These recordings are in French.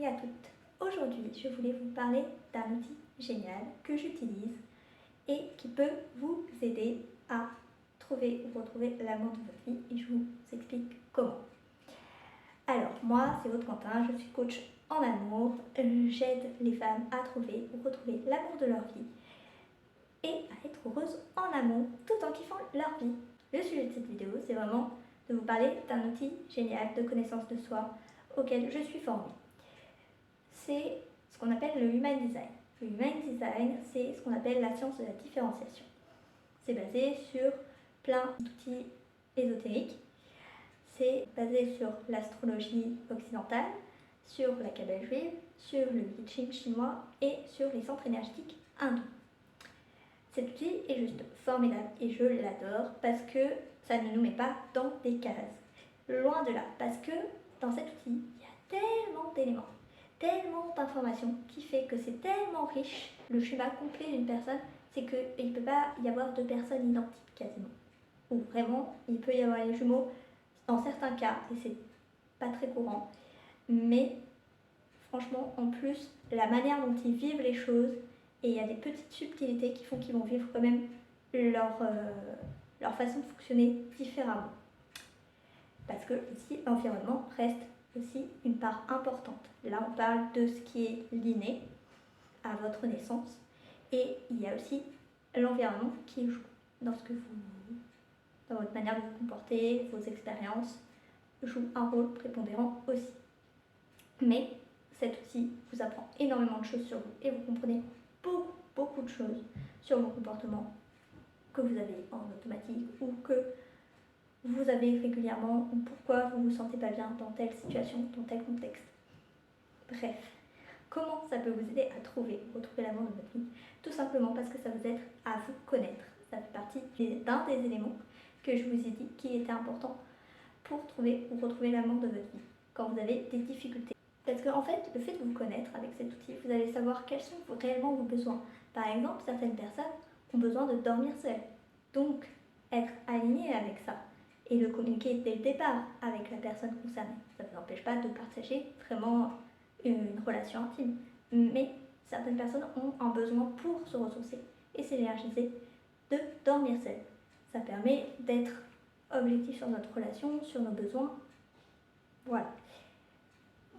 et à toutes. Aujourd'hui, je voulais vous parler d'un outil génial que j'utilise et qui peut vous aider à trouver ou retrouver l'amour de votre vie et je vous explique comment. Alors, moi, c'est Aude Quentin, je suis coach en amour. J'aide les femmes à trouver ou retrouver l'amour de leur vie et à être heureuses en amour tout en kiffant leur vie. Le sujet de cette vidéo, c'est vraiment de vous parler d'un outil génial de connaissance de soi auquel je suis formée. C'est ce qu'on appelle le Human Design. Le Human Design, c'est ce qu'on appelle la science de la différenciation. C'est basé sur plein d'outils ésotériques. C'est basé sur l'astrologie occidentale, sur la Kabbale juive, sur le I Ching chinois et sur les centres énergétiques hindous. Cet outil est juste formidable et je l'adore parce que ça ne nous met pas dans des cases. Loin de là, parce que dans cet outil, il y a tellement d'éléments, tellement d'informations qui fait que c'est tellement riche. Le schéma complet d'une personne, c'est qu'il ne peut pas y avoir deux personnes identiques quasiment. Ou vraiment, il peut y avoir les jumeaux dans certains cas, et c'est pas très courant. Mais franchement, en plus, la manière dont ils vivent les choses, et il y a des petites subtilités qui font qu'ils vont vivre quand même leur façon de fonctionner différemment. Parce que aussi, l'environnement reste aussi une part importante. Là, on parle de ce qui est l'inné à votre naissance. Et il y a aussi l'environnement qui joue dans dans votre manière de vous comporter, vos expériences, joue un rôle prépondérant aussi. Mais cet outil vous apprend énormément de choses sur vous et vous comprenez beaucoup de choses sur vos comportements que vous avez en automatique ou que vous avez régulièrement ou pourquoi vous ne vous sentez pas bien dans telle situation, dans tel contexte. Bref, comment ça peut vous aider à retrouver l'amour de votre vie? Tout simplement parce que ça vous aide à vous connaître. Ça fait partie d'un des éléments que je vous ai dit qui était important pour trouver ou retrouver l'amour de votre vie quand vous avez des difficultés. Parce qu'en fait, le fait de vous connaître avec cet outil, vous allez savoir quels sont réellement vos besoins. Par exemple, certaines personnes ont besoin de dormir seules. Donc, être aligné avec ça et le communiquer dès le départ avec la personne concernée. Ça ne vous empêche pas de partager vraiment une relation intime. Mais certaines personnes ont un besoin pour se ressourcer et s'énergiser de dormir seul. Ça permet d'être objectif sur notre relation, sur nos besoins. Voilà.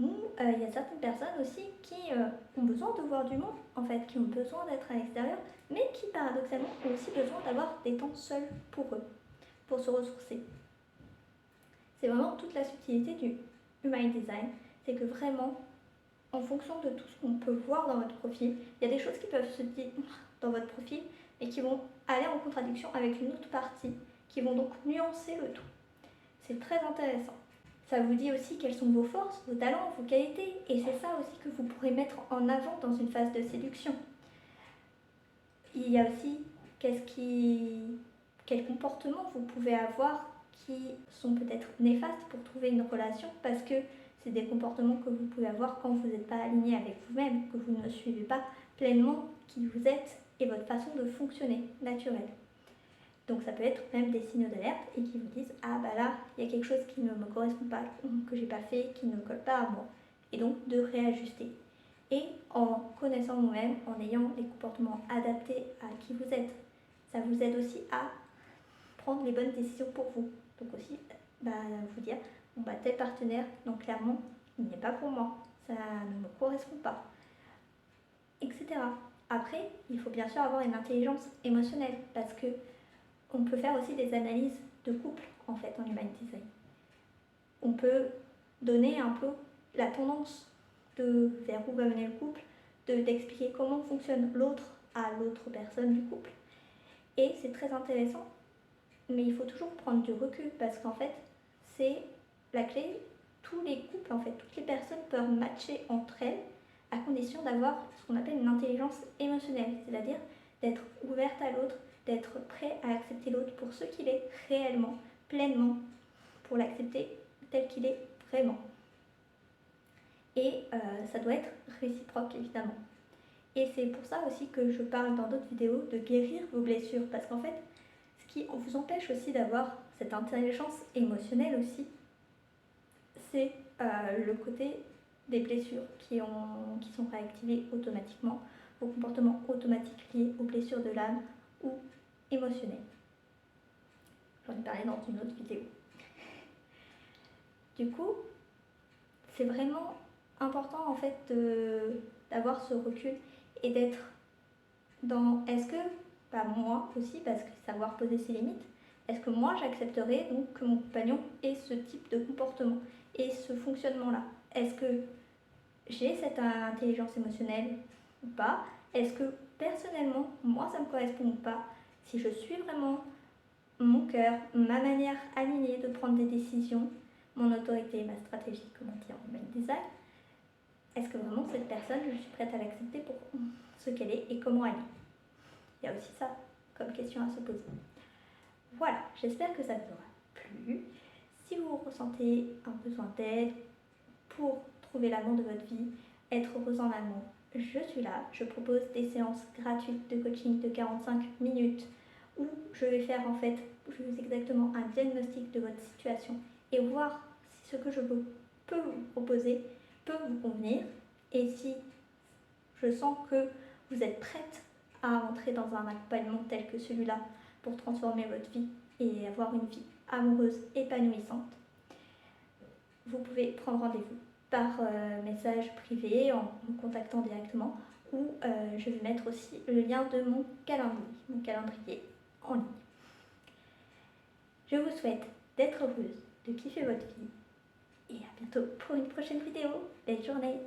Ou il y a certaines personnes aussi qui ont besoin de voir du monde, en fait, qui ont besoin d'être à l'extérieur, mais qui paradoxalement ont aussi besoin d'avoir des temps seuls pour eux, pour se ressourcer. C'est vraiment toute la subtilité du Human Design, c'est que vraiment, en fonction de tout ce qu'on peut voir dans votre profil, il y a des choses qui peuvent se dire dans votre profil, mais qui vont aller en contradiction avec une autre partie, qui vont donc nuancer le tout. C'est très intéressant. Ça vous dit aussi quelles sont vos forces, vos talents, vos qualités, et c'est ça aussi que vous pourrez mettre en avant dans une phase de séduction. Il y a aussi quels comportements vous pouvez avoir qui sont peut-être néfastes pour trouver une relation, parce que c'est des comportements que vous pouvez avoir quand vous n'êtes pas aligné avec vous-même, que vous ne suivez pas pleinement qui vous êtes et votre façon de fonctionner naturelle. Donc ça peut être même des signaux d'alerte et qui vous disent « Ah bah là, il y a quelque chose qui ne me correspond pas, que j'ai pas fait, qui ne colle pas à moi. » Et donc de réajuster. Et en connaissant vous-même, en ayant les comportements adaptés à qui vous êtes, ça vous aide aussi à prendre les bonnes décisions pour vous. Donc aussi, vous dire « Bon bah tel partenaire, donc clairement, il n'est pas pour moi, ça ne me correspond pas. » Etc. Après, il faut bien sûr avoir une intelligence émotionnelle parce que on peut faire aussi des analyses de couple en fait en Human Design. On peut donner un peu la tendance vers où va mener le couple, d'expliquer comment fonctionne l'autre à l'autre personne du couple. Et c'est très intéressant, mais il faut toujours prendre du recul parce qu'en fait, c'est la clé. Tous les couples, en fait, toutes les personnes peuvent matcher entre elles à condition d'avoir ce qu'on appelle une intelligence émotionnelle, c'est-à-dire d'être ouverte à l'autre, d'être prêt à accepter l'autre pour ce qu'il est réellement, pleinement, pour l'accepter tel qu'il est vraiment. Et ça doit être réciproque, évidemment. Et c'est pour ça aussi que je parle dans d'autres vidéos de guérir vos blessures, parce qu'en fait, ce qui vous empêche aussi d'avoir cette intelligence émotionnelle aussi, c'est le côté des blessures qui sont réactivées automatiquement, vos comportements automatiques liés aux blessures de l'âme ou émotionnelles. J'en ai parlé dans une autre vidéo. Du coup, c'est vraiment important en fait d'avoir ce recul et d'être dans est-ce que, moi aussi, parce que savoir poser ses limites, est-ce que moi j'accepterais donc que mon compagnon ait ce type de comportement et ce fonctionnement-là? Est-ce que j'ai cette intelligence émotionnelle ou pas? Est-ce que personnellement, moi ça me correspond ou pas? Si je suis vraiment mon cœur, ma manière alignée de prendre des décisions, mon autorité, ma stratégie, comme on dit en human design, est-ce que vraiment cette personne, je suis prête à l'accepter pour ce qu'elle est et comment elle est? Il y a aussi ça comme question à se poser. Voilà, j'espère que ça vous aura plu. Si vous ressentez un besoin d'aide pour trouver l'amour de votre vie, être heureuse en amour, je suis là. Je propose des séances gratuites de coaching de 45 minutes où je vais faire en fait exactement un diagnostic de votre situation et voir si ce que je peux vous proposer peut vous convenir et si je sens que vous êtes prête à entrer dans un accompagnement tel que celui-là pour transformer votre vie et avoir une vie amoureuse épanouissante. Vous pouvez prendre rendez-vous par message privé en me contactant directement ou je vais mettre aussi le lien de mon calendrier en ligne. Je vous souhaite d'être heureuse, de kiffer votre vie et à bientôt pour une prochaine vidéo. Belle journée!